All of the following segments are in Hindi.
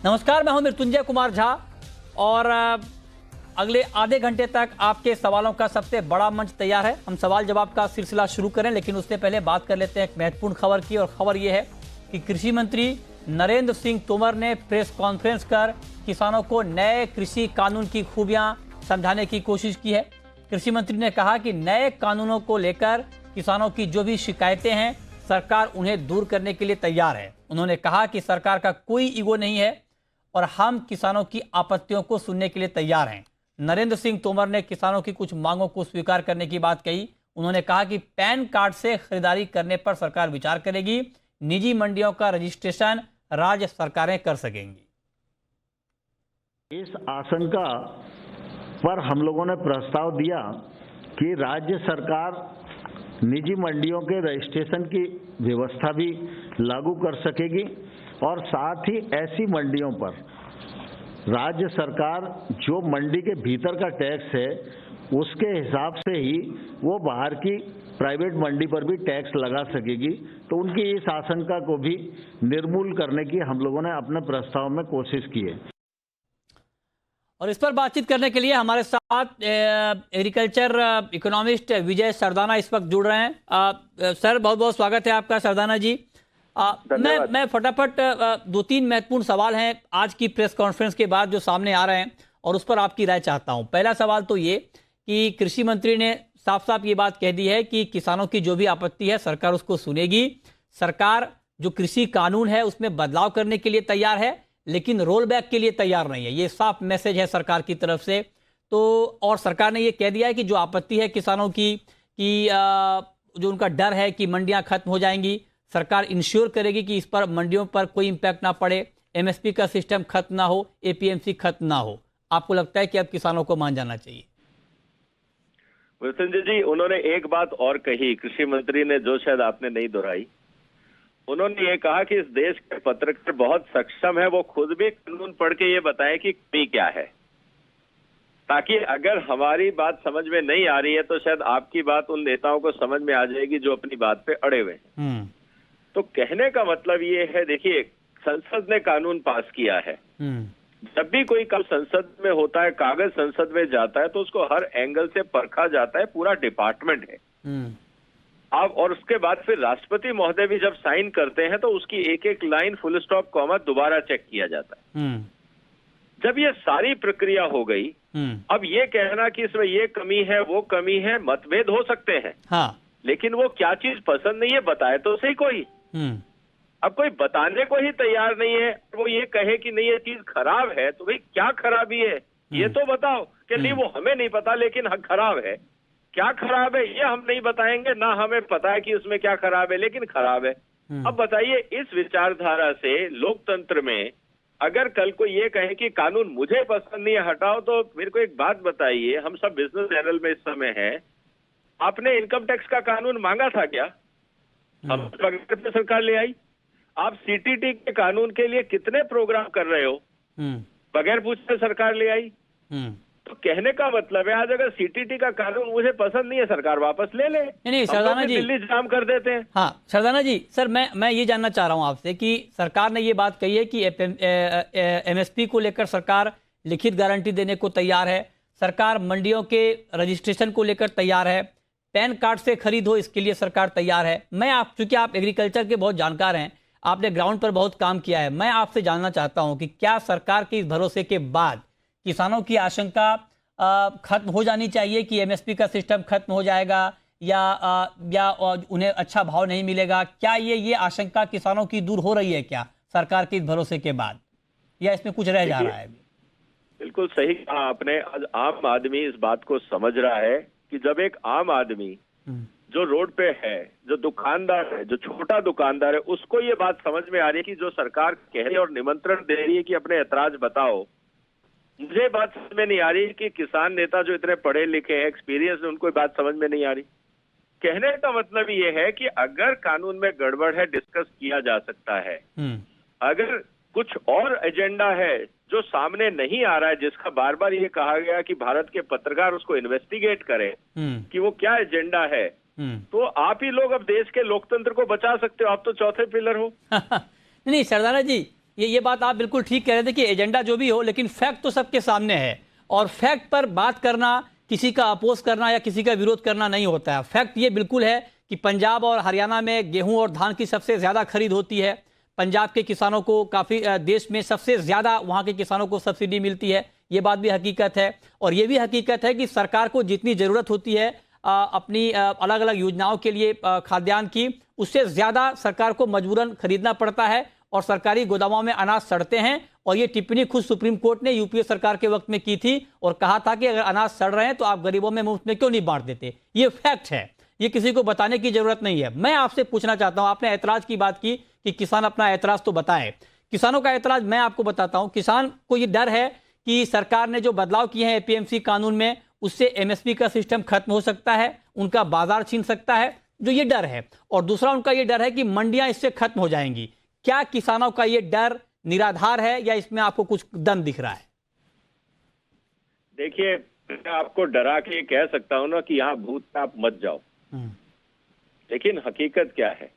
नमस्कार, मैं हूं मृत्युंजय कुमार झा और अगले आधे घंटे तक आपके सवालों का सबसे बड़ा मंच तैयार है। हम सवाल जवाब का सिलसिला शुरू करें, लेकिन उससे पहले बात कर लेते हैं एक महत्वपूर्ण खबर की। और खबर यह है कि कृषि मंत्री नरेंद्र सिंह तोमर ने प्रेस कॉन्फ्रेंस कर किसानों को नए कृषि कानून की खूबियां समझाने की कोशिश की है। कृषि मंत्री ने कहा कि नए कानूनों को लेकर किसानों की जो भी शिकायतें हैं, सरकार उन्हें दूर करने के लिए तैयार है। उन्होंने कहा कि सरकार का कोई ईगो नहीं है और हम किसानों की आपत्तियों को सुनने के लिए तैयार हैं। नरेंद्र सिंह तोमर ने किसानों की कुछ मांगों को स्वीकार करने की बात कही। उन्होंने कहा कि पैन कार्ड से खरीदारी करने पर सरकार विचार करेगी। निजी मंडियों का रजिस्ट्रेशन राज्य सरकारें कर सकेंगी। इस आशंका पर हम लोगों ने प्रस्ताव दिया कि राज्य सरकार निजी मंडियों के रजिस्ट्रेशन की व्यवस्था भी लागू कर सकेगी और साथ ही ऐसी मंडियों पर राज्य सरकार जो मंडी के भीतर का टैक्स है उसके हिसाब से ही वो बाहर की प्राइवेट मंडी पर भी टैक्स लगा सकेगी। तो उनकी इस आशंका को भी निर्मूल करने की हम लोगों ने अपने प्रस्ताव में कोशिश की है। और इस पर बातचीत करने के लिए हमारे साथ एग्रीकल्चर इकोनॉमिस्ट विजय सरदाना इस वक्त जुड़ रहे हैं। सर, बहुत बहुत स्वागत है आपका सरदाना जी। मैं फटाफट दो तीन महत्वपूर्ण सवाल हैं आज की प्रेस कॉन्फ्रेंस के बाद जो सामने आ रहे हैं और उस पर आपकी राय चाहता हूं। पहला सवाल तो ये कि कृषि मंत्री ने साफ साफ ये बात कह दी है कि किसानों की जो भी आपत्ति है सरकार उसको सुनेगी। सरकार जो कृषि कानून है उसमें बदलाव करने के लिए तैयार है, लेकिन रोल बैक के लिए तैयार नहीं है। ये साफ मैसेज है सरकार की तरफ से। तो और सरकार ने ये कह दिया है कि जो आपत्ति है किसानों की कि जो उनका डर है कि मंडियां खत्म हो जाएंगी, सरकार इंश्योर करेगी कि इस पर मंडियों पर कोई इंपैक्ट ना पड़े, एमएसपी का सिस्टम खत्म ना हो, एपीएमसी खत्म ना हो। आपको लगता है कि अब किसानों को मान जाना चाहिए? मृत्युंजय जी, उन्होंने एक बात और कही, कृषि मंत्री ने, जो शायद आपने नहीं दोहराई। उन्होंने ये कहा कि इस देश के पत्रकार बहुत सक्षम है, वो खुद भी कानून पढ़ के ये बताएं कि कमी क्या है, ताकि अगर हमारी बात समझ में नहीं आ रही है तो शायद आपकी बात उन नेताओं को समझ में आ जाएगी जो अपनी बात पे अड़े हुए हैं। तो कहने का मतलब ये है, देखिए, संसद ने कानून पास किया है। जब भी कोई काम संसद में होता है, कागज संसद में जाता है, तो उसको हर एंगल से परखा जाता है, पूरा डिपार्टमेंट है। अब और उसके बाद फिर राष्ट्रपति महोदय भी जब साइन करते हैं तो उसकी एक एक लाइन, फुल स्टॉप, कॉमा दोबारा चेक किया जाता है। जब ये सारी प्रक्रिया हो गई, अब ये कहना कि इसमें ये कमी है, वो कमी है, मतभेद हो सकते हैं, हाँ, लेकिन वो क्या चीज पसंद नहीं है बताए तो सही कोई। अब कोई बताने को ही तैयार नहीं है, वो ये कहे कि नहीं ये चीज खराब है, तो भाई क्या खराबी है ये तो बताओ। कि नहीं वो हमें नहीं पता लेकिन खराब है, क्या खराब है ये हम नहीं बताएंगे, ना हमें पता है कि उसमें क्या खराब है लेकिन खराब है। अब बताइए, इस विचारधारा से लोकतंत्र में अगर कल को ये कहे कि कानून मुझे पसंद नहीं है हटाओ, तो मेरे को एक बात बताइए, हम सब बिजनेस चैनल में इस समय हैं, आपने इनकम टैक्स का कानून मांगा था क्या? हम बगैर सरकार ले आई। आप सीटीटी के कानून के लिए कितने प्रोग्राम कर रहे हो, बगैर पूछे सरकार ले आई। तो कहने का मतलब है, आज अगर सीटीटी का कानून मुझे पसंद नहीं है, सरकार वापस ले ले। नहीं सरदाना जी, दिल्ली जाम कर देते हैं। हाँ सरदाना जी, सर मैं ये जानना चाह रहा हूं आपसे कि सरकार ने ये बात कही है कि एमएसपी को लेकर सरकार लिखित गारंटी देने को तैयार है, सरकार मंडियों के रजिस्ट्रेशन को लेकर तैयार है, पैन कार्ड से खरीद हो इसके लिए सरकार तैयार है। चूंकि आप एग्रीकल्चर के बहुत जानकार हैं, आपने ग्राउंड पर बहुत काम किया है, मैं आपसे जानना चाहता हूं कि क्या सरकार के इस भरोसे के बाद किसानों की आशंका खत्म हो जानी चाहिए कि एमएसपी का सिस्टम खत्म हो जाएगा या उन्हें अच्छा भाव नहीं मिलेगा? क्या ये आशंका किसानों की दूर हो रही है क्या सरकार के इस भरोसे के बाद, या इसमें कुछ रह जा रहा है? बिल्कुल सही कहा आपने। आज आम आदमी इस बात को समझ रहा है कि जब एक आम आदमी जो रोड पे है, जो दुकानदार है, जो छोटा दुकानदार है, उसको ये बात समझ में आ रही है कि जो सरकार कह रही है और निमंत्रण दे रही है कि अपने ऐतराज बताओ, मुझे बात समझ में नहीं आ रही कि किसान नेता जो इतने पढ़े लिखे हैं, एक्सपीरियंस, उनको बात समझ में नहीं आ रही। कहने का मतलब ये है कि अगर कानून में गड़बड़ है, डिस्कस किया जा सकता है। अगर कुछ और एजेंडा है जो सामने नहीं आ रहा है, जिसका बार बार ये कहा गया कि भारत के पत्रकार उसको इन्वेस्टिगेट करें कि वो क्या एजेंडा है, तो आप ही लोग अब देश के लोकतंत्र को बचा सकते हो। आप तो चौथे पिलर हो। नहीं सरदाना जी, ये बात आप बिल्कुल ठीक कह रहे थे कि एजेंडा जो भी हो, लेकिन फैक्ट तो सबके सामने है, और फैक्ट पर बात करना, किसी का अपोज करना या किसी का विरोध करना नहीं होता है। फैक्ट ये बिल्कुल है कि पंजाब और हरियाणा में गेहूं और धान की सबसे ज़्यादा खरीद होती है। पंजाब के किसानों को काफ़ी, देश में सबसे ज़्यादा वहाँ के किसानों को सब्सिडी मिलती है, ये बात भी हकीकत है। और ये भी हकीकत है कि सरकार को जितनी ज़रूरत होती है अपनी अलग अलग योजनाओं के लिए खाद्यान्न की, उससे ज़्यादा सरकार को मजबूरन खरीदना पड़ता है और सरकारी गोदामों में अनाज सड़ते हैं। और ये टिप्पणी खुद सुप्रीम कोर्ट ने यूपीए सरकार के वक्त में की थी और कहा था कि अगर अनाज सड़ रहे हैं तो आप गरीबों में मुफ्त में क्यों नहीं बांट देते। ये फैक्ट है, ये किसी को बताने की जरूरत नहीं है। मैं आपसे पूछना चाहता हूं, आपने ऐतराज की बात की कि किसान अपना ऐतराज तो बताए। किसानों का ऐतराज मैं आपको बताता हूं। किसान को ये डर है कि सरकार ने जो बदलाव किए हैं एपीएमसी कानून में, उससे एमएसपी का सिस्टम खत्म हो सकता है, उनका बाजार छीन सकता है, जो ये डर है। और दूसरा उनका ये डर है कि मंडियां इससे खत्म हो जाएंगी। क्या किसानों का ये डर निराधार है या इसमें आपको कुछ दम दिख रहा है? देखिए, मैं आपको डरा के कह सकता हूं ना कि यहाँ भूत पे आप मत जाओ, लेकिन हकीकत क्या है?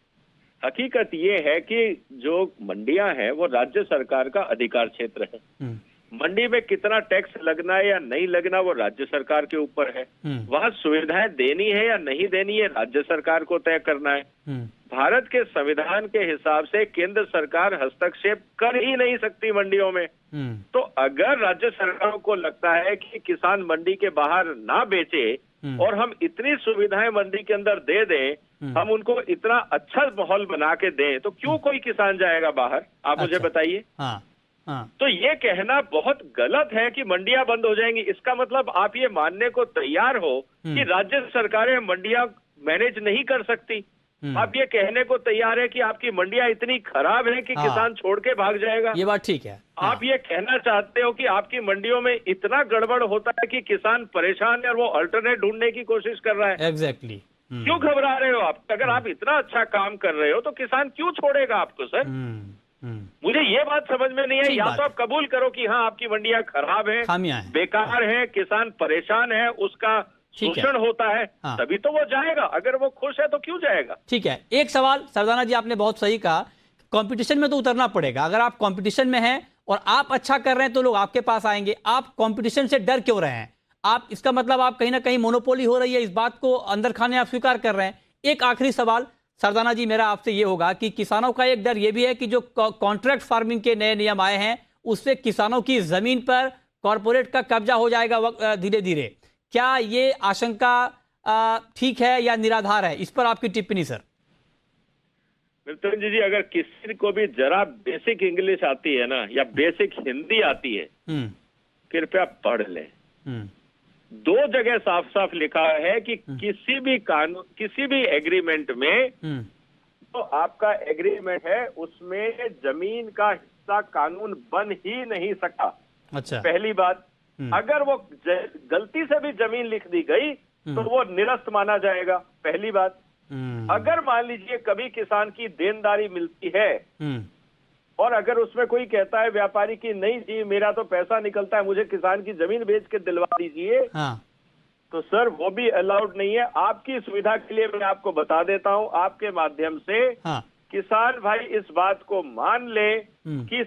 हकीकत ये है कि जो मंडियां हैं वो राज्य सरकार का अधिकार क्षेत्र है। मंडी में कितना टैक्स लगना है या नहीं लगना वो राज्य सरकार के ऊपर है। वहाँ सुविधाएं देनी है या नहीं देनी है राज्य सरकार को तय करना है। भारत के संविधान के हिसाब से केंद्र सरकार हस्तक्षेप कर ही नहीं सकती मंडियों में। तो अगर राज्य सरकारों को लगता है कि किसान मंडी के बाहर ना बेचे और हम इतनी सुविधाएं मंडी के अंदर दे दें, हम उनको इतना अच्छा माहौल बना के दें, तो क्यों कोई किसान जाएगा बाहर? आप मुझे बताइए। तो ये कहना बहुत गलत है कि मंडियां बंद हो जाएंगी। इसका मतलब आप ये मानने को तैयार हो कि राज्य सरकारें मंडियां मैनेज नहीं कर सकती। आप ये कहने को तैयार है कि आपकी मंडियां इतनी खराब है कि किसान छोड़ के भाग जाएगा। ये बात ठीक है। आप ये कहना चाहते हो कि आपकी मंडियों में इतना गड़बड़ होता है कि किसान परेशान है और वो अल्टरनेट ढूंढने की कोशिश कर रहा है। एग्जैक्टली। क्यों घबरा रहे हो आप? अगर आप इतना अच्छा काम कर रहे हो तो किसान क्यों छोड़ेगा आपको? सर, मुझे ये बात समझ में नहीं है। या तो आप कबूल करो कि हाँ आपकी मंडियां खराब है, बेकार है, किसान परेशान है, उसका शोषण होता है, तभी तो वो जाएगा। अगर वो खुश है तो क्यों जाएगा? ठीक है। एक सवाल सरदाना जी, आपने बहुत सही कहा, कंपटीशन में तो उतरना पड़ेगा। अगर आप कंपटीशन में हैं और आप अच्छा कर रहे हैं तो लोग आपके पास आएंगे। आप कंपटीशन से डर क्यों रहे हैं? आप, इसका मतलब आप कहीं ना कहीं मोनोपोली हो रही है, इस बात को अंदर खाने आप स्वीकार कर रहे हैं। एक आखिरी सवाल सरदाना जी मेरा आपसे ये होगा कि किसानों का एक डर ये भी है कि जो कॉन्ट्रैक्ट फार्मिंग के नए नियम आए हैं उससे किसानों की जमीन पर कॉरपोरेट का कब्जा हो जाएगा धीरे धीरे। क्या ये आशंका ठीक है या निराधार है? इस पर आपकी टिप्पणी सर। मृत्युंजय जी, अगर किसी को भी जरा बेसिक इंग्लिश आती है ना या बेसिक हिंदी आती है, कृपया पढ़ लें। दो जगह साफ साफ लिखा है कि किसी भी कानून, किसी भी एग्रीमेंट में तो आपका एग्रीमेंट है उसमें जमीन का हिस्सा कानून बन ही नहीं सकता। अच्छा। पहली बात, अगर वो गलती से भी जमीन लिख दी गई तो वो निरस्त माना जाएगा। पहली बात। अगर मान लीजिए कभी किसान की देनदारी मिलती है और अगर उसमें कोई कहता है व्यापारी की नहीं जी मेरा तो पैसा निकलता है, मुझे किसान की जमीन बेच के दिलवा दीजिए, तो सर वो भी अलाउड नहीं है। आपकी सुविधा के लिए मैं आपको बता देता हूं आपके माध्यम से, किसान भाई इस बात को मान ले कि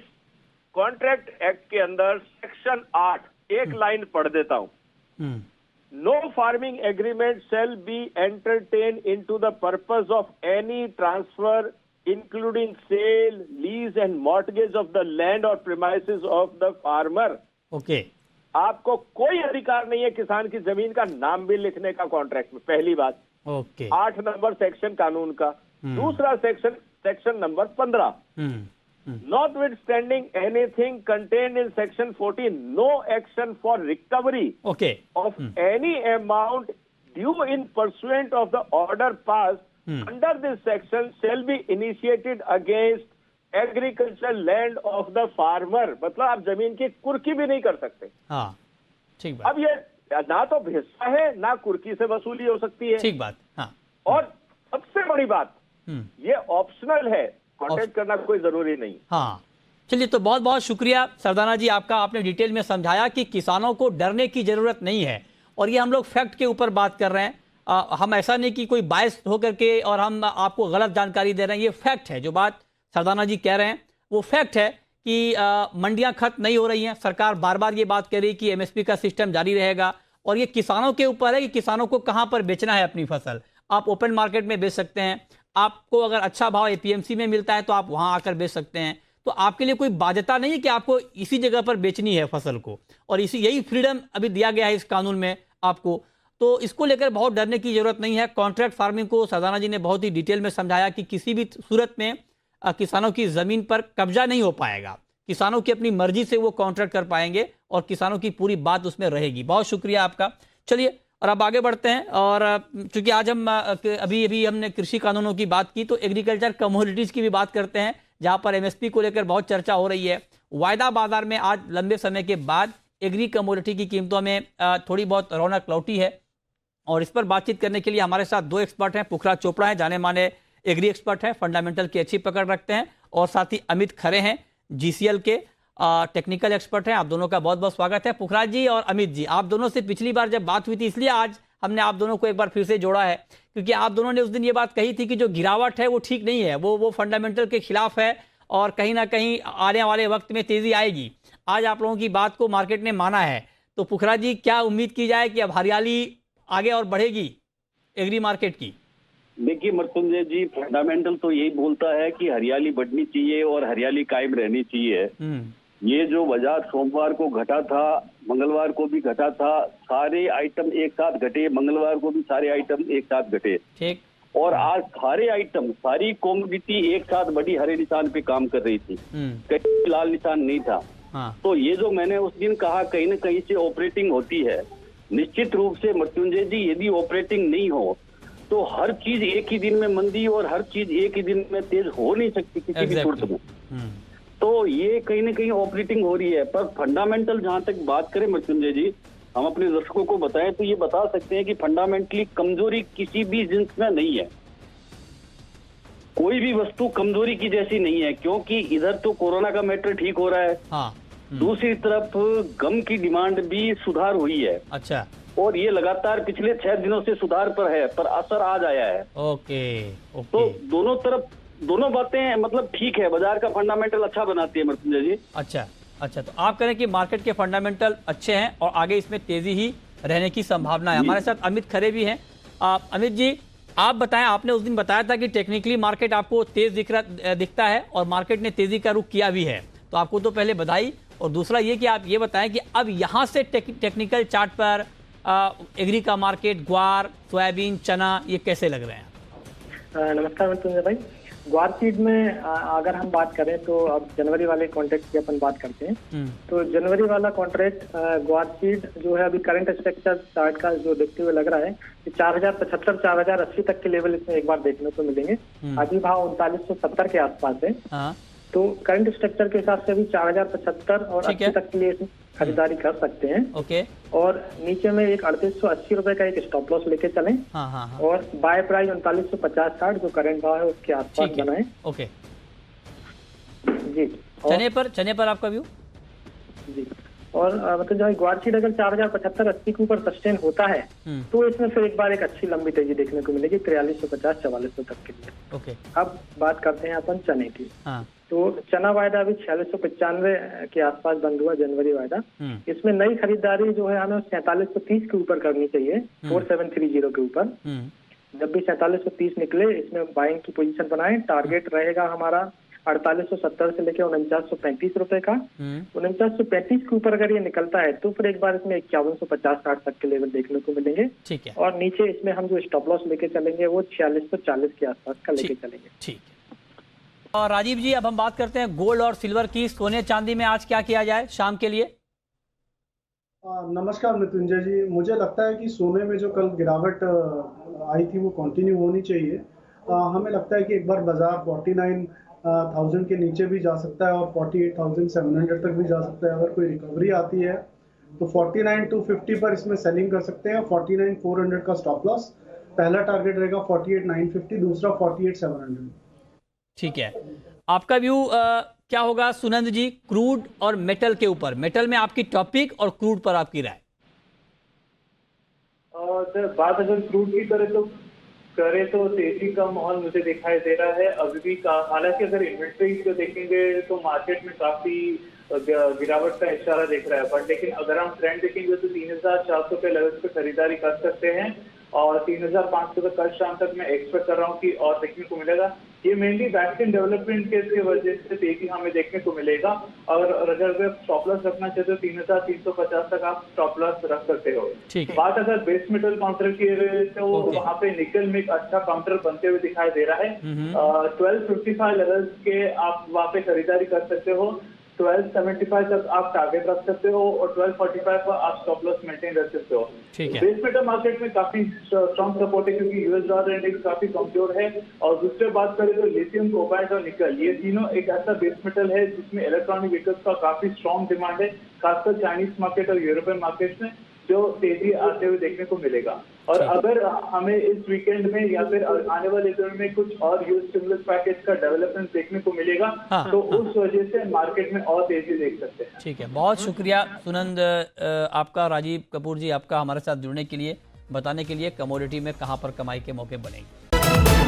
कॉन्ट्रैक्ट एक्ट के अंदर सेक्शन 8 एक लाइन पढ़ देता हूं। No farming agreement shall be entertain into the purpose of any transfer including sale, lease and mortgage of the land or premises of the farmer. Okay. आपको कोई अधिकार नहीं है किसान की जमीन का नाम भी लिखने का कॉन्ट्रैक्ट में। पहली बात। ओके। 8 नंबर सेक्शन कानून का। दूसरा section number 15। Notwithstanding anything contained in section 14, no action for recovery of any amount due in pursuant of the order passed under this section shall be initiated against agricultural land of the farmer। मतलब आप जमीन की कुर्की भी नहीं कर सकते। हाँ, ठीक बात। अब ये ना तो हिस्सा है ना कुर्की से वसूली हो सकती है। ठीक बात। हाँ। और सबसे बड़ी बात, ये ऑप्शनल है, कॉन्टेक्ट करना कोई जरूरी नहीं। हाँ, चलिए, तो बहुत बहुत शुक्रिया सरदाना जी आपका। आपने डिटेल में समझाया कि किसानों को डरने की जरूरत नहीं है और ये हम लोग फैक्ट के ऊपर बात कर रहे हैं। हम ऐसा नहीं कि कोई बायस होकर के और हम आपको गलत जानकारी दे रहे हैं। ये फैक्ट है, जो बात सरदाना जी कह रहे हैं वो फैक्ट है कि मंडियां खत्म नहीं हो रही हैं, सरकार बार बार ये बात कह रही है कि एमएसपी का सिस्टम जारी रहेगा, और ये किसानों के ऊपर है कि किसानों को कहां पर बेचना है अपनी फसल। आप ओपन मार्केट में बेच सकते हैं, आपको अगर अच्छा भाव एपीएमसी में मिलता है तो आप वहां आकर बेच सकते हैं। तो आपके लिए कोई बाध्यता नहीं है कि आपको इसी जगह पर बेचनी है फसल को, और इसी यही फ्रीडम अभी दिया गया है इस कानून में आपको। तो इसको लेकर बहुत डरने की जरूरत नहीं है। कॉन्ट्रैक्ट फार्मिंग को सरदाना जी ने बहुत ही डिटेल में समझाया कि किसी भी सूरत में किसानों की जमीन पर कब्जा नहीं हो पाएगा, किसानों की अपनी मर्जी से वो कॉन्ट्रैक्ट कर पाएंगे और किसानों की पूरी बात उसमें रहेगी। बहुत शुक्रिया आपका। चलिए और अब आगे बढ़ते हैं, और चूंकि आज हम अभी हमने कृषि कानूनों की बात की, तो एग्रीकल्चर कमोडिटीज की भी बात करते हैं, जहां पर एमएसपी को लेकर बहुत चर्चा हो रही है। वायदा बाजार में आज लंबे समय के बाद एग्री कमोडिटी की कीमतों में थोड़ी बहुत रौनक लौटी है, और इस पर बातचीत करने के लिए हमारे साथ दो एक्सपर्ट हैं। पुखराज चोपड़ा हैं, जाने माने एग्री एक्सपर्ट हैं, फंडामेंटल की अच्छी पकड़ रखते हैं, और साथ ही अमित खरे हैं, जीसीएल के टेक्निकल एक्सपर्ट हैं। आप दोनों का बहुत बहुत स्वागत है। पुखराज जी और अमित जी, आप दोनों से पिछली बार जब बात हुई थी, इसलिए आज हमने आप दोनों को एक बार फिर से जोड़ा है, क्योंकि आप दोनों ने उस दिन ये बात कही थी कि जो गिरावट है वो ठीक नहीं है, वो फंडामेंटल के खिलाफ है, और कहीं ना कहीं आने वाले वक्त में तेजी आएगी। आज आप लोगों की बात को मार्केट ने माना है, तो पुखराज जी, क्या उम्मीद की जाए कि अब हरियाली आगे और बढ़ेगी एग्री मार्केट की? देखिए मृत्युंजय जी, फंडामेंटल तो यही बोलता है कि हरियाली बढ़नी चाहिए और हरियाली कायम रहनी चाहिए। ये जो बाजार सोमवार को घटा था, मंगलवार को भी घटा था, सारे आइटम एक साथ घटे, मंगलवार को भी सारे आइटम एक साथ घटे, ठीक। और आज सारे आइटम, सारी कॉमोडिटी एक साथ बड़ी हरे निशान पे काम कर रही थी, कहीं लाल निशान नहीं था। हाँ। तो ये जो मैंने उस दिन कहा, कहीं न कहीं से ऑपरेटिंग होती है। निश्चित रूप से मृत्युंजय जी, यदि ऑपरेटिंग नहीं हो तो हर चीज एक ही दिन में मंदी और हर चीज एक ही दिन में तेज हो नहीं सकती किसी भी सूरत में। तो ये कहीं ना कहीं ऑपरेटिंग हो रही है। पर फंडामेंटल जहां तक बात करें मृत्युंजय जी, हम अपने दर्शकों को बताएं तो ये बता सकते हैं कि फंडामेंटली कमजोरी किसी भी जिन्स में नहीं है, कोई भी वस्तु कमजोरी की जैसी नहीं है, क्योंकि इधर तो कोरोना का मैटर ठीक हो रहा है। हाँ। दूसरी तरफ गम की डिमांड भी सुधार हुई है। अच्छा। और ये लगातार पिछले 6 दिनों से सुधार पर है, पर असर आज आया है। ओके। तो दोनों तरफ दोनों बातें मतलब ठीक है, बाजार का फंडामेंटल अच्छा बनाती है मृत्युंजय जी। अच्छा, तो आप कह रहे हैं कि मार्केट के फंडामेंटल अच्छे हैं और आगे इसमें तेजी ही रहने की संभावना है। हमारे साथ अमित खरे भी हैं। अमित जी, आप बताएं, आपने उस दिन बताया था कि टेक्निकली मार्केट आपको तेज दिखता है और मार्केट ने तेजी का रुख किया भी है, तो आपको तो पहले बधाई, और दूसरा ये कि आप ये बताएं कि अब यहाँ से टेक्निकल चार्ट पर एग्री का मार्केट, ग्वार, सोयाबीन, चना, ये कैसे लग रहे हैं? नमस्कार मृत्युंजय भाई। ग्वार सीड में अगर हम बात करें तो अब जनवरी वाले कॉन्ट्रैक्ट की अपन बात करते हैं। तो जनवरी वाला कॉन्ट्रैक्ट ग्वार सीड जो है अभी करंट स्ट्रक्चर चार्ट का जो देखते हुए लग रहा है कि 4075 4080 तक के लेवल इसमें एक बार देखने को मिलेंगे। अभी भाव 3970 के आसपास है। तो करंट स्ट्रक्चर के हिसाब से अभी 4075 और 80 तक के लिए खरीदारी कर सकते हैं। ओके। और नीचे में एक 3880 रुपए का एक स्टॉप लॉस लेके चलें। हाँ। और बाय प्राइस 3950-60 जो करंट भाव है उसके आसपास बनाए। ओके जी। चने पर आपका व्यू? जी। और मतलब जो ग्वार सीड अगर 4075-80 के ऊपर सस्टेन होता है तो इसमें फिर एक बार एक अच्छी लंबी तेजी देखने को मिलेगी 4350-4400 तक के लिए। ओके। अब बात करते हैं अपन चने की। हाँ। तो चना वायदा अभी 4695 के आसपास बंद हुआ जनवरी वायदा। इसमें नई खरीदारी जो है हमें 4730 के ऊपर करनी चाहिए, 4730 के ऊपर। जब भी 4730 निकले इसमें बाइंग की पोजीशन बनाएं। टारगेट रहेगा हमारा 4870 से लेकर 4935 रुपए का। 4935 के ऊपर अगर ये निकलता है तो फिर एक बार इसमें 5150-60 तक के लेवल देखने को मिलेंगे। ठीक है। और नीचे इसमें हम जो स्टॉप लॉस लेके चलेंगे वो 4640 के आसपास का लेके चलेंगे। ठीक है। और राजीव जी, अब हम बात करते हैं गोल्ड और सिल्वर की। सोने चांदी में आज क्या किया जाए शाम के लिए? नमस्कार मृत्युंजय जी, मुझे लगता है कि सोने में जो कल गिरावट आई थी वो कंटिन्यू होनी चाहिए। हमें लगता है कि एक बार बाजार 49,000 के नीचे भी जा सकता है और 48,700 तक भी जा सकता है। अगर कोई रिकवरी आती है तो 49,250 पर इसमें सेलिंग कर सकते हैं। 49,400 का स्टॉप लॉस, पहला टारगेट रहेगा 48,950, दूसरा 48,700। ठीक है। आपका व्यू क्या होगा सुनंद जी, क्रूड और मेटल के ऊपर? मेटल में आपकी टॉपिक और क्रूड पर आपकी राय? और बात अगर क्रूड की करें तो करें तो तेजी का माहौल मुझे दिखाई दे रहा है अभी भी। हालांकि अगर इन्वेंट्री को देखेंगे तो मार्केट में काफी गिरावट का इशारा दिख रहा है, बट लेकिन अगर हम ट्रेंड देखेंगे तो 3,400 के लेवल पे खरीदारी कर सकते हैं और 3,500 तक कल शाम तक मैं एक्सपेक्ट कर रहा हूँ कि और देखने को मिलेगा। ये मेनली वैक्सीन डेवलपमेंट के वजह से तेजी हमें देखने को मिलेगा। और अगर स्टॉप लॉस रखना चाहते हो 3,350 तक आप स्टॉप लॉस रख सकते हो। बात अगर बेस मेटल काउंटर की है तो वहाँ पे निकल में एक अच्छा काउंटर बनते हुए दिखाई दे रहा है। 1255 लेवल्स के आप वहाँ पे खरीदारी कर सकते हो। 1275 तक आप टारगेट रख सकते हो और 1245 पर आप स्टॉप लॉस मेंटेन रख सकते हो। बेस मेटल मार्केट में काफी स्ट्रॉन्ग सपोर्ट है क्योंकि यूएस डॉलर इंडेक्स काफी कमजोर है। और दूसरे बात करें तो लिथियम, कोबाल्ट और निकल, ये तीनों एक ऐसा बेस मेटल है जिसमें इलेक्ट्रॉनिक व्हीकल्स का काफी स्ट्रॉन्ग डिमांड है, खासकर चाइनीज मार्केट और यूरोपियन मार्केट में, जो तेजी आते हुए देखने को मिलेगा। और अगर हमें इस वीकेंड में या फिर आने वाले दिनों में कुछ और यूएस स्टिमुलस पैकेज का डेवलपमेंट देखने को मिलेगा तो उस वजह से मार्केट में और तेजी देख सकते हैं। ठीक है, बहुत शुक्रिया सुनंद आपका, राजीव कपूर जी आपका हमारे साथ जुड़ने के लिए, बताने के लिए कमोडिटी में कहां पर कमाई के मौके बनेंगे।